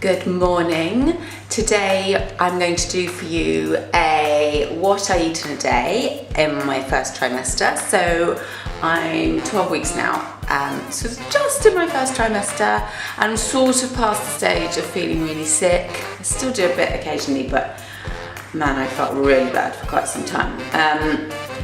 Good morning. Today I'm going to do for you a what I eat in a day in my first trimester. So I'm 12 weeks now, so it's just in my first trimester. I'm sort of past the stage of feeling really sick. I still do a bit occasionally, but man, I felt really bad for quite some time.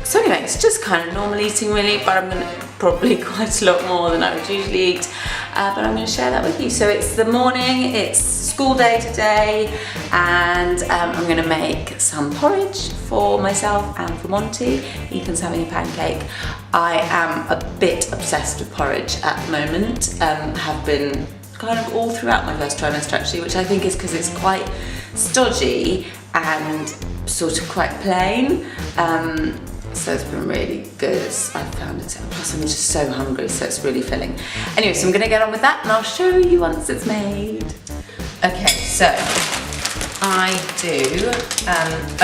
So anyway, it's just kind of normal eating really, but I'm gonna probably quite a lot more than I would usually eat, but I'm going to share that with you. So it's the morning, it's school day today, and I'm going to make some porridge for myself and for Monty. Ethan's having a pancake. I am a bit obsessed with porridge at the moment, have been kind of all throughout my first trimester actually, which I think is because it's quite stodgy and sort of quite plain. So it's been really good. I found it. Plus I'm just so hungry, so it's really filling. Anyway, so I'm gonna get on with that and I'll show you once it's made. Okay, so I do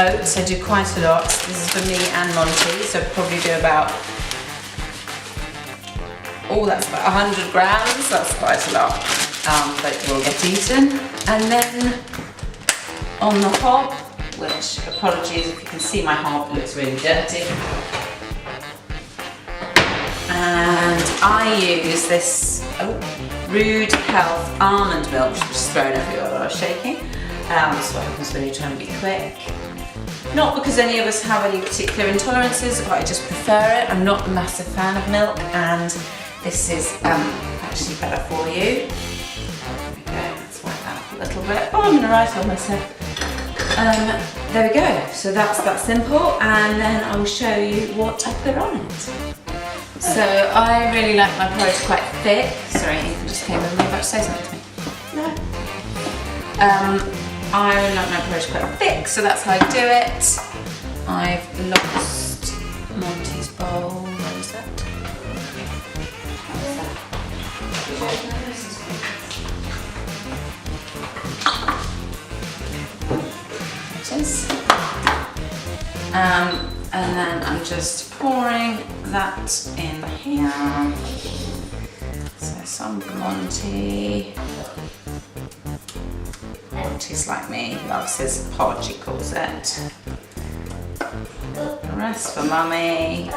oats. I do quite a lot. This is for me and Monty, so probably do about, oh, that's about 100 grams. That's quite a lot, but it will get eaten. And then on the hob, which, apologies if you can see my hob, looks really dirty. And I use this Rude Health almond milk, which is thrown everywhere while I was shaking. That's what happens when you're trying to be quick. Not because any of us have any particular intolerances, but I just prefer it. I'm not a massive fan of milk, and this is actually better for you. Okay, let's wipe that up a little bit. Oh, I'm going to write on myself. There we go, so that's that simple, and then I'll show you what I put on it. So I really like my porridge quite thick. Sorry, Ethan just came over. You're about to say something to me? No. I really like my porridge quite thick, so that's how I do it. I've lost Monty's bowl. Where is that? And then I'm just pouring that in here. So some for Monty. Monty's like me, he loves his podge, he calls it. The rest for Mummy.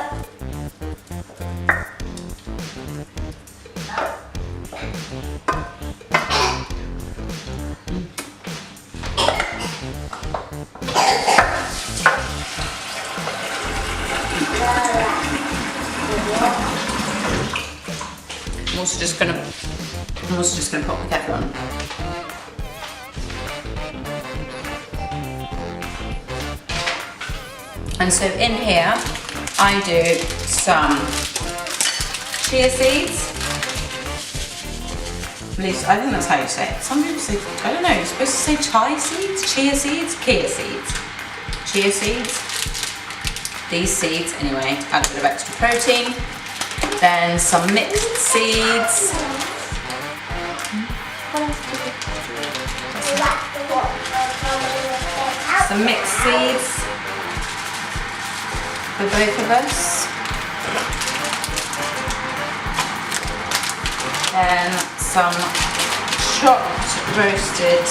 I'm also just gonna pop the kettle on. And so in here, I do some chia seeds. At least I think that's how you say it. Some people say, I don't know, you're supposed to say chia seeds, chia seeds, chia seeds. These seeds, anyway, add a bit of extra protein. Then some mixed seeds. Some mixed seeds for both of us. Then some chopped roasted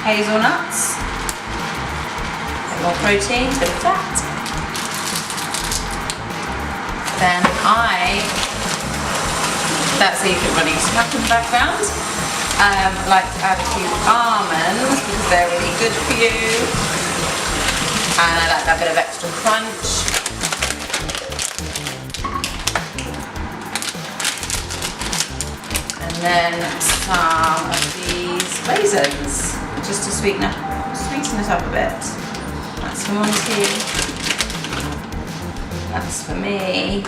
hazelnuts. A bit more protein, a bit of fat. Then that's so you can really snap in the background. Like to add a few almonds because they're really good for you. And I like that bit of extra crunch. And then some of these raisins, just to sweeten it up a bit. That's for Monty. That's for me.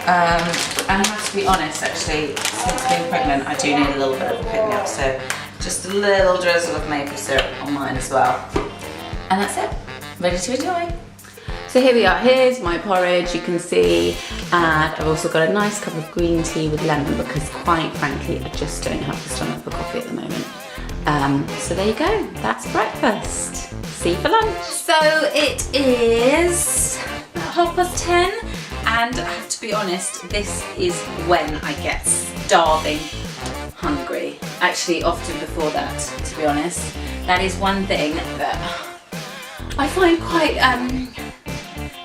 And I have to be honest actually, since being pregnant I do need a little bit of a pick-me-up, so just a little drizzle of maple syrup on mine as well. And that's it, ready to enjoy. So here we are, here's my porridge, you can see, and I've also got a nice cup of green tea with lemon because quite frankly I just don't have the stomach for coffee at the moment. So there you go, that's breakfast. See you for lunch. So it is 10:30 And I have to be honest, this is when I get starving hungry. Actually, often before that, to be honest. That is one thing that I find quite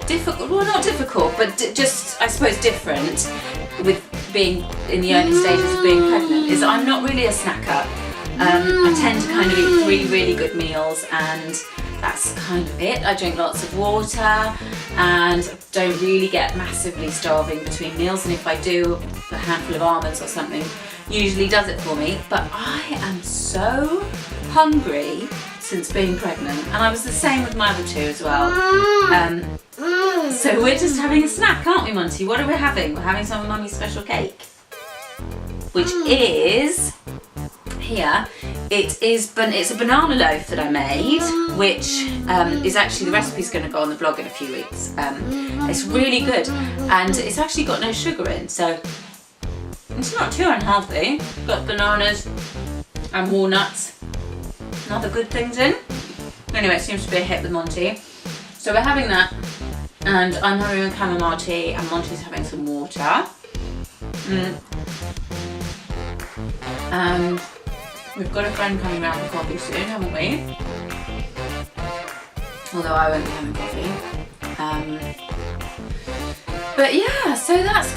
difficult, well not difficult, but just I suppose different with being in the early stages of being pregnant, is I'm not really a snacker. I tend to kind of eat 3 really good meals and that's kind of it. I drink lots of water and don't really get massively starving between meals, and if I do, a handful of almonds or something usually does it for me. But I am so hungry since being pregnant, and I was the same with my other 2 as well. So we're just having a snack, aren't we, Monty? What are we having? We're having some of Mummy's special cake, which is here. It's a banana loaf that I made, which is actually, the recipe's going to go on the blog in a few weeks. It's really good, and it's actually got no sugar in, so it's not too unhealthy. It's got bananas and walnuts and other good things in. Anyway, it seems to be a hit with Monty. So we're having that, and I'm having a chamomile tea, and Monty's having some water. And we've got a friend coming round for coffee soon, haven't we? Although I won't be having coffee. But yeah, so that's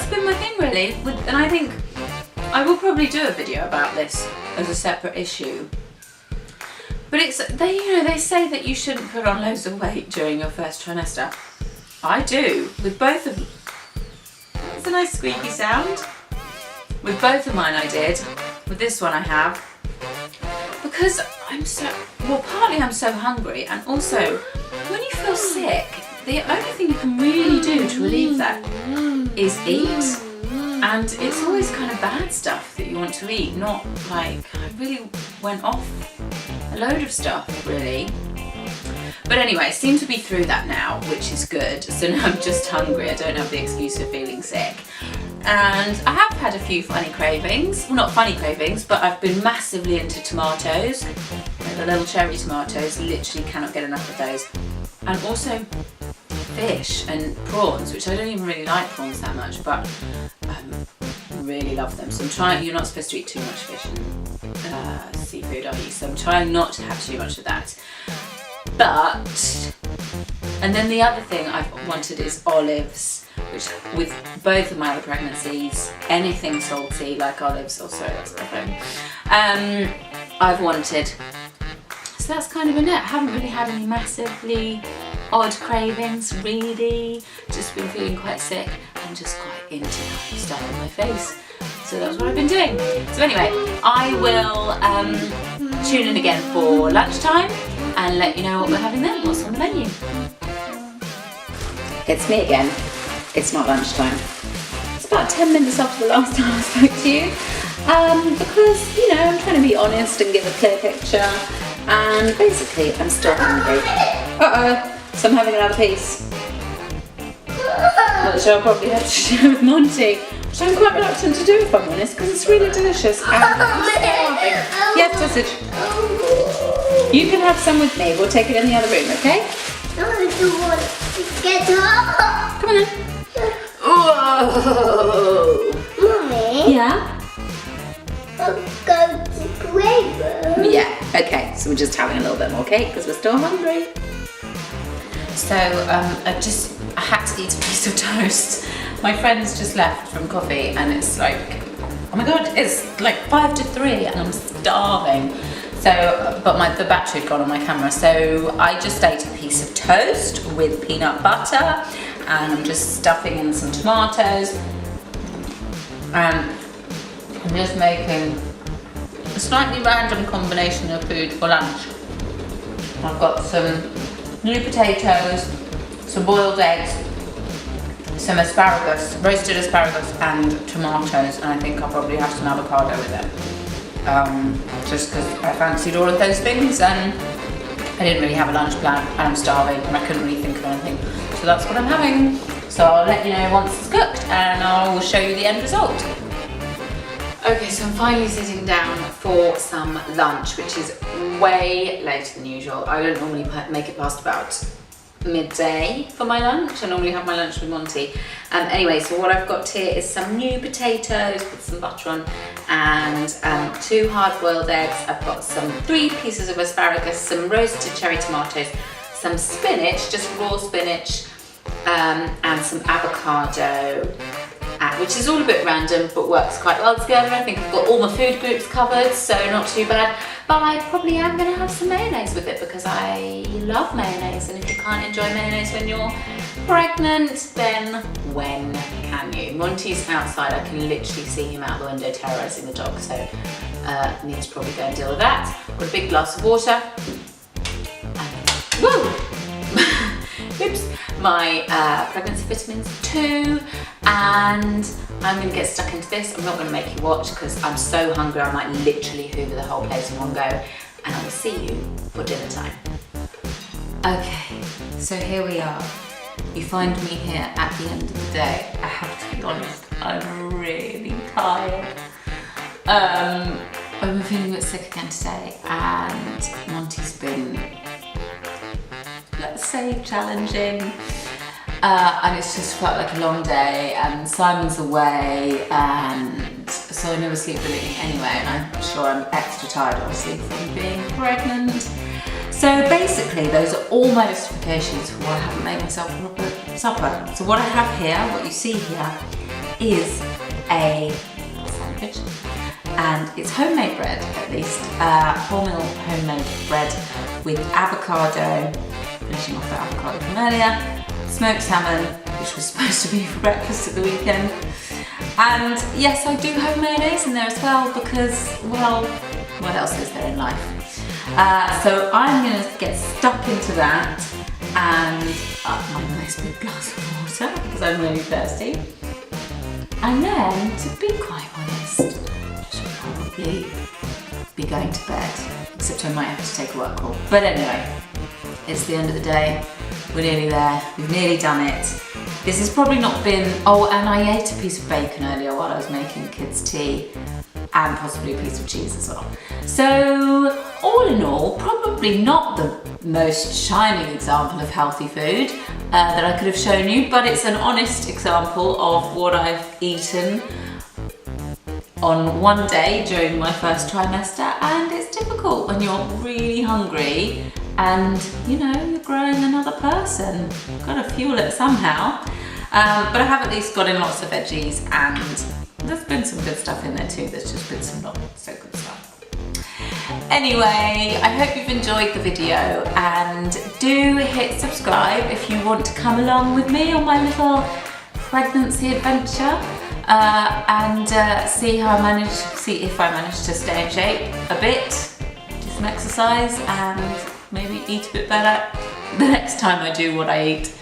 been my thing really. And I think I will probably do a video about this as a separate issue. But they say that you shouldn't put on loads of weight during your first trimester. I do, with both of them. That's a nice squeaky sound. With both of mine I did. With this one I have. Because partly I'm so hungry, and also when you feel sick, the only thing you can really do to relieve that is eat. And it's always kind of bad stuff that you want to eat, not like, I really went off a load of stuff really. But anyway, I seem to be through that now, which is good. So now I'm just hungry, I don't have the excuse of feeling sick. And I have had a few funny cravings, well not funny cravings, but I've been massively into tomatoes. The little cherry tomatoes, literally cannot get enough of those. And also fish and prawns, which I don't even really like prawns that much, but really love them. So I'm trying, you're not supposed to eat too much fish and seafood, are you? So I'm trying not to have too much of that. But, and then the other thing I've wanted is olives, which with both of my other pregnancies, anything salty like olives, oh sorry, that's my phone, I've wanted. So that's kind of been it. I haven't really had any massively odd cravings, really. Just been feeling quite sick and just quite into stuff on my face. So that's what I've been doing. So anyway, I will tune in again for lunchtime and let you know what we're having then, what's on the menu. It's me again. It's not lunchtime. It's about 10 minutes after the last time I spoke to you. Because, you know, I'm trying to be honest and give a clear picture. And basically, I'm still hungry. So I'm having another piece. Which I'll probably have to share with Monty. Which I'm quite reluctant to do, if I'm honest, because it's really delicious. And I'm starving. Yes, sausage. You can have some with me. We'll take it in the other room, okay? Get up. Come on then. Oh. Mummy? Yeah? I'll go to the playroom. Yeah, okay. So we're just having a little bit more cake because we're still hungry. So I had to eat a piece of toast. My friend's just left from coffee and it's like, oh my god, it's like 5 to 3 and I'm starving. So, but the battery had gone on my camera, so I just ate a piece of toast with peanut butter and I'm just stuffing in some tomatoes and I'm just making a slightly random combination of food for lunch. I've got some new potatoes, some boiled eggs, some asparagus, roasted asparagus and tomatoes, and I think I'll probably have some avocado with it. Just because I fancied all of those things and I didn't really have a lunch plan and I'm starving and I couldn't really think of anything. So that's what I'm having. So I'll let you know once it's cooked and I will show you the end result. Okay, so I'm finally sitting down for some lunch, which is way later than usual. I don't normally make it past about midday for my lunch. I normally have my lunch with Monty. Anyway, so what I've got here is some new potatoes with some butter on, and 2 hard-boiled eggs. I've got 3 pieces of asparagus, some roasted cherry tomatoes, some spinach, just raw spinach, and some avocado, which is all a bit random but works quite well together. I think I've got all my food groups covered, so not too bad. But I probably am going to have some mayonnaise with it because I love mayonnaise, and if you can't enjoy mayonnaise when you're pregnant, then when can you? Monty's outside, I can literally see him out the window terrorising the dog, so need to probably go and deal with that. Got a big glass of water. Woo! Oops, my pregnancy vitamins too, and I'm going to get stuck into this. I'm not going to make you watch because I'm so hungry I might literally hoover the whole place in one go, and I will see you for dinner time. Okay, so here we are. You find me here at the end of the day. I have to be honest, I'm really tired. I've been feeling a bit sick again today, and Monty's been, let's say, challenging. And it's just felt like a long day, and Simon's away, and so I never sleep really anyway, and I'm sure I'm extra tired obviously from being pregnant. So basically those are all my justifications for why I haven't made myself a proper supper. So what I have here, what you see here, is a sandwich, and it's homemade bread, at least, wholemeal homemade bread with avocado, finishing off the avocado from earlier, smoked salmon, which was supposed to be for breakfast at the weekend. And yes, I do have mayonnaise in there as well because, well, what else is there in life? So I'm going to get stuck into that and my nice big glass of water because I'm really thirsty. And then, to be quite honest, I should probably be going to bed, except I might have to take a work call. But anyway, it's the end of the day. We're nearly there. We've nearly done it. This has probably not been... Oh, and I ate a piece of bacon earlier while I was making the kids' tea, and possibly a piece of cheese as well. So, all in all, probably not the most shining example of healthy food that I could have shown you, but it's an honest example of what I've eaten on one day during my first trimester, and it's difficult when you're really hungry and, you know, you're growing another person. You've got to fuel it somehow. But I have at least got in lots of veggies, and there's been some good stuff in there too. There's just been some not so good stuff. Anyway, I hope you've enjoyed the video, and do hit subscribe if you want to come along with me on my little pregnancy adventure, and see if I manage to stay in shape a bit, do some exercise, and maybe eat a bit better the next time I do what I eat.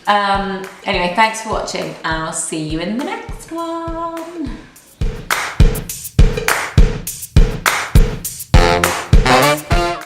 Anyway, thanks for watching, and I'll see you in the next one.